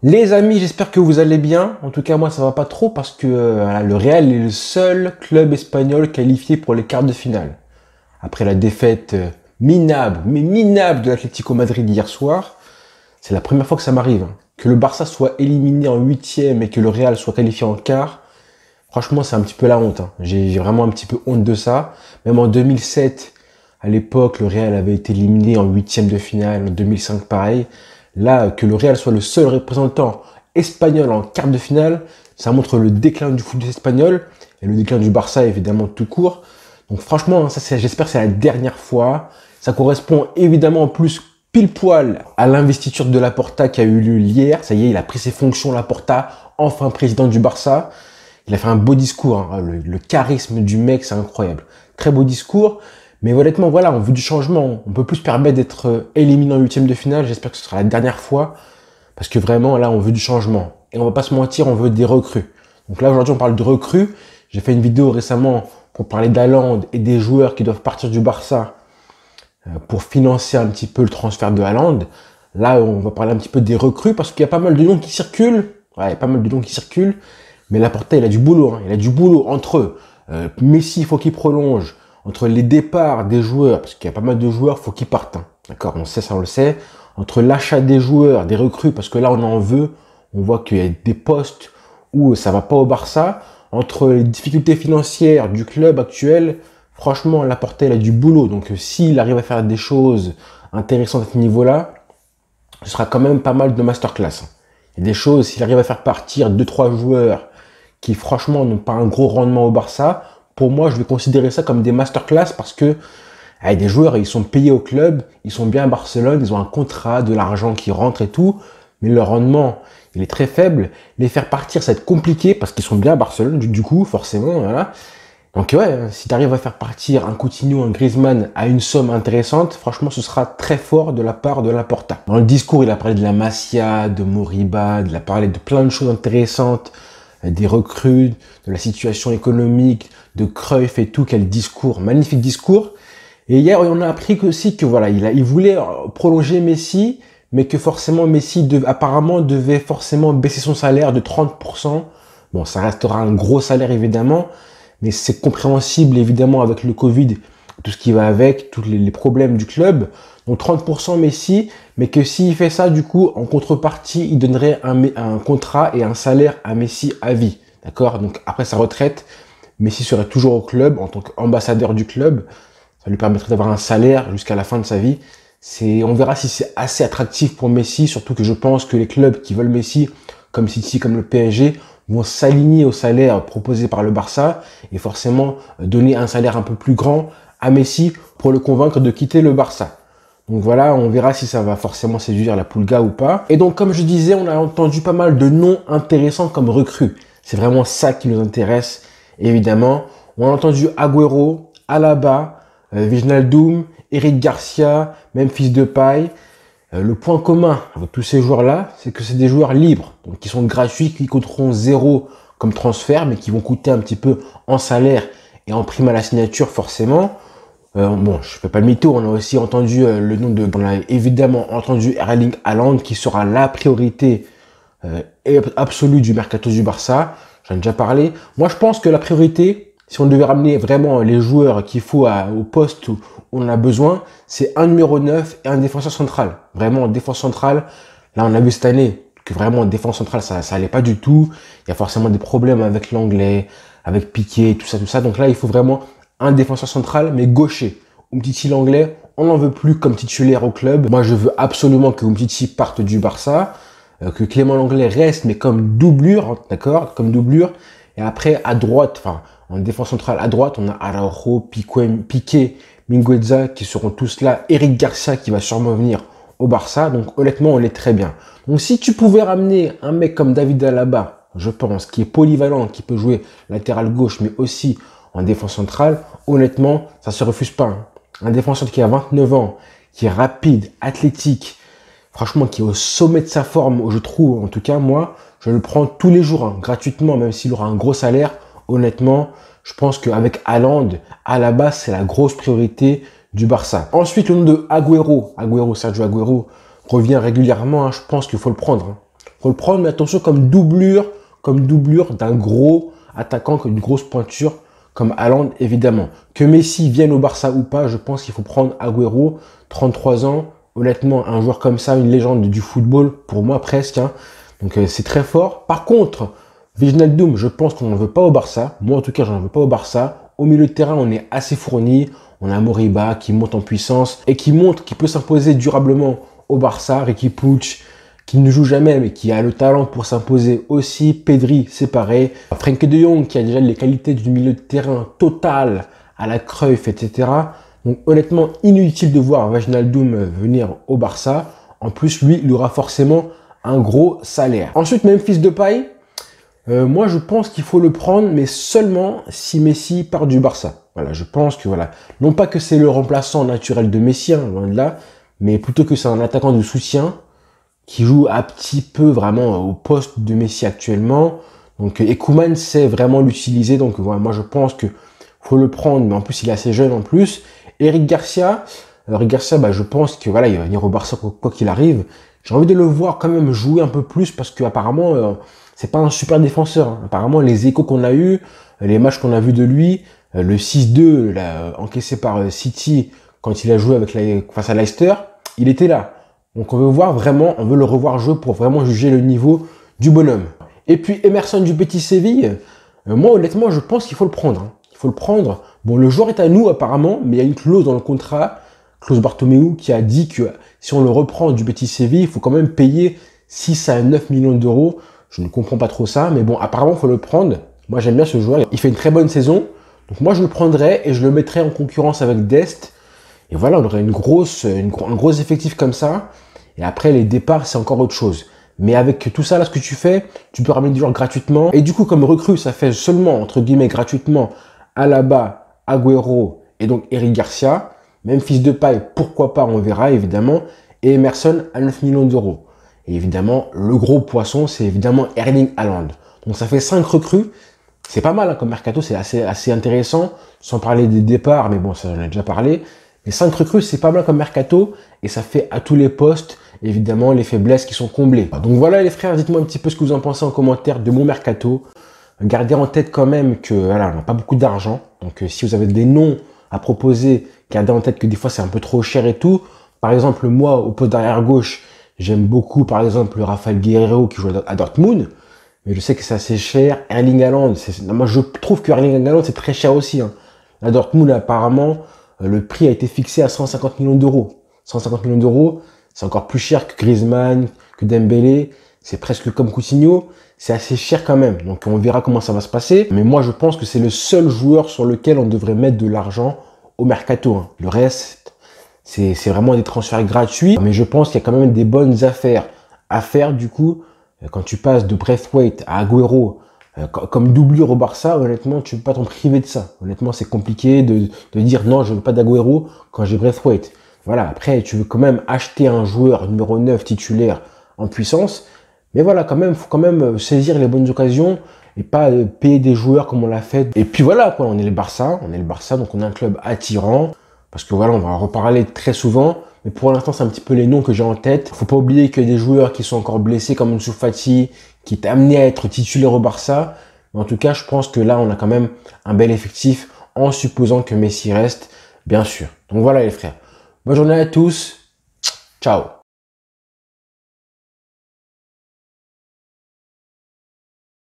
Les amis, j'espère que vous allez bien. En tout cas, moi, ça va pas trop parce que voilà, le Real est le seul club espagnol qualifié pour les quarts de finale. Après la défaite minable, mais minable de l'Atlético Madrid hier soir, c'est la première fois que ça m'arrive, hein. Que le Barça soit éliminé en huitième et que le Real soit qualifié en quart, franchement, c'est un petit peu la honte, hein. J'ai vraiment un petit peu honte de ça. Même en 2007, à l'époque, le Real avait été éliminé en huitième de finale. En 2005, pareil. Là, que le Real soit le seul représentant espagnol en quart de finale, ça montre le déclin du foot espagnol et le déclin du Barça, évidemment, tout court. Donc franchement, ça, j'espère que c'est la dernière fois. Ça correspond évidemment en plus pile poil à l'investiture de Laporta qui a eu lieu hier. Ça y est, il a pris ses fonctions, Laporta, enfin président du Barça. Il a fait un beau discours, hein. Le charisme du mec, c'est incroyable. Très beau discours. Mais honnêtement, voilà, on veut du changement. On peut plus se permettre d'être éliminé en huitième de finale. J'espère que ce sera la dernière fois. Parce que vraiment, là, on veut du changement. Et on va pas se mentir, on veut des recrues. Donc là, aujourd'hui, on parle de recrues. J'ai fait une vidéo récemment pour parler d'Haaland et des joueurs qui doivent partir du Barça pour financer un petit peu le transfert de Haaland. Là, on va parler un petit peu des recrues parce qu'il y a pas mal de noms qui circulent. Ouais, il y a pas mal de noms qui circulent. Mais Laporta, il a du boulot, hein. Il a du boulot entre eux. Messi, il faut qu'il prolonge. Entre les départs des joueurs, parce qu'il y a pas mal de joueurs, faut qu'ils partent, hein. D'accord, on sait ça, on le sait. Entre l'achat des joueurs, des recrues, parce que là, on en veut. On voit qu'il y a des postes où ça va pas au Barça. Entre les difficultés financières du club actuel, franchement, Laporta, il a du boulot. Donc, s'il arrive à faire des choses intéressantes à ce niveau-là, ce sera quand même pas mal de masterclass, hein. Il y a des choses, s'il arrive à faire partir 2-3 joueurs qui franchement n'ont pas un gros rendement au Barça, pour moi je vais considérer ça comme des masterclass parce que des joueurs, ils sont payés au club, ils sont bien à Barcelone, ils ont un contrat, de l'argent qui rentre et tout, mais leur rendement il est très faible. Les faire partir, ça va être compliqué parce qu'ils sont bien à Barcelone, du coup forcément, voilà. Donc ouais, si tu arrives à faire partir un Coutinho, un Griezmann à une somme intéressante, franchement ce sera très fort de la part de Laporta. Dans le discours, il a parlé de la Masia, de Moriba, il a parlé de plein de choses intéressantes, des recrues, de la situation économique, de Cruyff et tout. Quel discours, magnifique discours. Et hier, on a appris aussi que voilà, il voulait prolonger Messi, mais que forcément Messi apparemment devait forcément baisser son salaire de 30%. Bon, ça restera un gros salaire évidemment, mais c'est compréhensible évidemment avec le Covid, tout ce qui va avec, tous les problèmes du club. Donc 30% Messi, mais que s'il fait ça, du coup, en contrepartie, il donnerait un contrat et un salaire à Messi à vie. D'accord? Donc après sa retraite, Messi serait toujours au club en tant qu'ambassadeur du club. Ça lui permettrait d'avoir un salaire jusqu'à la fin de sa vie. On verra si c'est assez attractif pour Messi, surtout que je pense que les clubs qui veulent Messi, comme City, comme le PSG, vont s'aligner au salaire proposé par le Barça et forcément donner un salaire un peu plus grand à Messi pour le convaincre de quitter le Barça. Donc voilà, on verra si ça va forcément séduire la Pulga ou pas. Et donc, comme je disais, on a entendu pas mal de noms intéressants comme recrues. C'est vraiment ça qui nous intéresse, évidemment. On a entendu Agüero, Alaba, Wijnaldum, Eric Garcia, Memphis Depay. Le point commun avec tous ces joueurs-là, c'est que c'est des joueurs libres, donc qui sont gratuits, qui coûteront zéro comme transfert, mais qui vont coûter un petit peu en salaire et en prime à la signature forcément. Bon, je fais pas le mytho, on a aussi entendu on a évidemment entendu Erling Haaland qui sera la priorité absolue du mercato du Barça. J'en ai déjà parlé. Moi, je pense que la priorité, si on devait ramener vraiment les joueurs qu'il faut au poste où on a besoin, c'est un numéro 9 et un défenseur central. Vraiment, en défense centrale, là, on a vu cette année que vraiment en défense centrale, ça allait pas du tout. Il y a forcément des problèmes avec l'anglais, avec Piqué, tout ça. Donc là, il faut vraiment un défenseur central, mais gaucher. Umtiti l'anglais, on n'en veut plus comme titulaire au club. Moi, je veux absolument que Umtiti parte du Barça, que Clément Lenglet reste, mais comme doublure, d'accord, comme doublure. Et après, à droite, enfin, en défense centrale, à droite, on a Araujo, Piqué, Mingueza qui seront tous là. Eric Garcia qui va sûrement venir au Barça. Donc, honnêtement, on est très bien. Donc, si tu pouvais ramener un mec comme David Alaba, je pense, qui est polyvalent, qui peut jouer latéral gauche, mais aussi en défense centrale, honnêtement, ça se refuse pas, hein. Un défenseur qui a 29 ans, qui est rapide, athlétique, franchement, qui est au sommet de sa forme, je trouve, en tout cas, moi, je le prends tous les jours, hein, gratuitement, même s'il aura un gros salaire. Honnêtement, je pense qu'avec Haaland, à la base, c'est la grosse priorité du Barça. Ensuite, le nom de Agüero, Sergio Agüero, revient régulièrement, hein, je pense qu'il faut le prendre, hein. Faut le prendre, mais attention, comme doublure d'un gros attaquant, une grosse pointure, comme Haaland, évidemment. Que Messi vienne au Barça ou pas, je pense qu'il faut prendre Agüero, 33 ans. Honnêtement, un joueur comme ça, une légende du football, pour moi presque. Hein. Donc c'est très fort. Par contre, Wijnaldum, je pense qu'on n'en veut pas au Barça. Moi, en tout cas, j'en veux pas au Barça. Au milieu de terrain, on est assez fourni. On a Moriba qui monte en puissance et qui montre qu'il peut s'imposer durablement au Barça. Riqui Puig, qui ne joue jamais, mais qui a le talent pour s'imposer aussi. Pedri, c'est pareil. Frenkie de Jong, qui a déjà les qualités du milieu de terrain total à la Cruyff, etc. Donc honnêtement, inutile de voir Wijnaldum venir au Barça. En plus, lui, il aura forcément un gros salaire. Ensuite, Memphis Depay. Moi, je pense qu'il faut le prendre, mais seulement si Messi part du Barça. Voilà, je pense que voilà, non pas que c'est le remplaçant naturel de Messi, hein, loin de là, mais plutôt que c'est un attaquant de soutien qui joue un petit peu vraiment au poste de Messi actuellement. Donc, et Koeman sait vraiment l'utiliser. Donc, voilà, moi, je pense que faut le prendre, mais en plus, il est assez jeune en plus. Eric Garcia, je pense que voilà, il va venir au Barça quoi qu'il arrive. J'ai envie de le voir quand même jouer un peu plus parce qu'apparemment, c'est pas un super défenseur. Hein. Apparemment, les échos qu'on a eu, les matchs qu'on a vus de lui, le 6-2 encaissé par City quand il a joué face à Leicester, il était là. Donc on veut le revoir jouer pour vraiment juger le niveau du bonhomme. Et puis Emerson du Betis Séville, moi honnêtement, je pense qu'il faut le prendre. Hein. Il faut le prendre. Bon, le joueur est à nous apparemment, mais il y a une clause dans le contrat, clause Bartomeu, qui a dit que si on le reprend du Betis Séville, il faut quand même payer 6 à 9 millions d'euros. Je ne comprends pas trop ça, mais bon, apparemment, il faut le prendre. Moi, j'aime bien ce joueur. Il fait une très bonne saison. Donc moi, je le prendrais et je le mettrais en concurrence avec Dest. Et voilà, on aurait un gros effectif comme ça. Et après, les départs, c'est encore autre chose. Mais avec tout ça, là, ce que tu fais, tu peux ramener des joueurs gratuitement. Et du coup, comme recrue, ça fait seulement, entre guillemets, gratuitement, Alaba, Agüero et donc Eric Garcia. Memphis Depay, pourquoi pas, on verra, évidemment. Et Emerson à 9 millions d'euros. Et évidemment, le gros poisson, c'est évidemment Erling Haaland. Donc ça fait 5 recrues. C'est pas mal hein, comme mercato, c'est assez intéressant. Sans parler des départs, mais bon, ça j'en ai déjà parlé. Mais 5 recrues, c'est pas mal comme mercato. Et ça fait à tous les postes, évidemment, les faiblesses qui sont comblées. Donc voilà les frères, dites-moi un petit peu ce que vous en pensez en commentaire de mon mercato. Gardez en tête quand même que voilà, on n'a pas beaucoup d'argent. Donc si vous avez des noms à proposer, gardez en tête que des fois c'est un peu trop cher et tout. Par exemple, moi, au poste d'arrière gauche, j'aime beaucoup, par exemple, Rafael Guerreiro qui joue à Dortmund. Mais je sais que c'est assez cher. Erling Haaland, moi je trouve que Erling Haaland c'est très cher aussi. Hein. À Dortmund, apparemment, le prix a été fixé à 150 millions d'euros. 150 millions d'euros, c'est encore plus cher que Griezmann, que Dembélé. C'est presque comme Coutinho. C'est assez cher quand même. Donc on verra comment ça va se passer. Mais moi je pense que c'est le seul joueur sur lequel on devrait mettre de l'argent au mercato. Hein. Le reste, c'est vraiment des transferts gratuits. Mais je pense qu'il y a quand même des bonnes affaires à faire du coup. Quand tu passes de Braithwaite à Agüero comme doublure au Barça, honnêtement, tu ne peux pas t'en priver de ça. Honnêtement, c'est compliqué de dire non, je ne veux pas d'Agüero quand j'ai Braithwaite. Voilà, après, tu veux quand même acheter un joueur numéro 9 titulaire en puissance. Mais voilà, quand même, faut quand même saisir les bonnes occasions et pas payer des joueurs comme on l'a fait. Et puis voilà, quoi, on est le Barça, donc on est un club attirant. Parce que voilà, on va en reparler très souvent. Mais pour l'instant, c'est un petit peu les noms que j'ai en tête. Faut pas oublier qu'il y a des joueurs qui sont encore blessés, comme Ansu Fati, qui est amené à être titulaire au Barça. Mais en tout cas, je pense que là, on a quand même un bel effectif, en supposant que Messi reste, bien sûr. Donc voilà les frères. Bonne journée à tous. Ciao.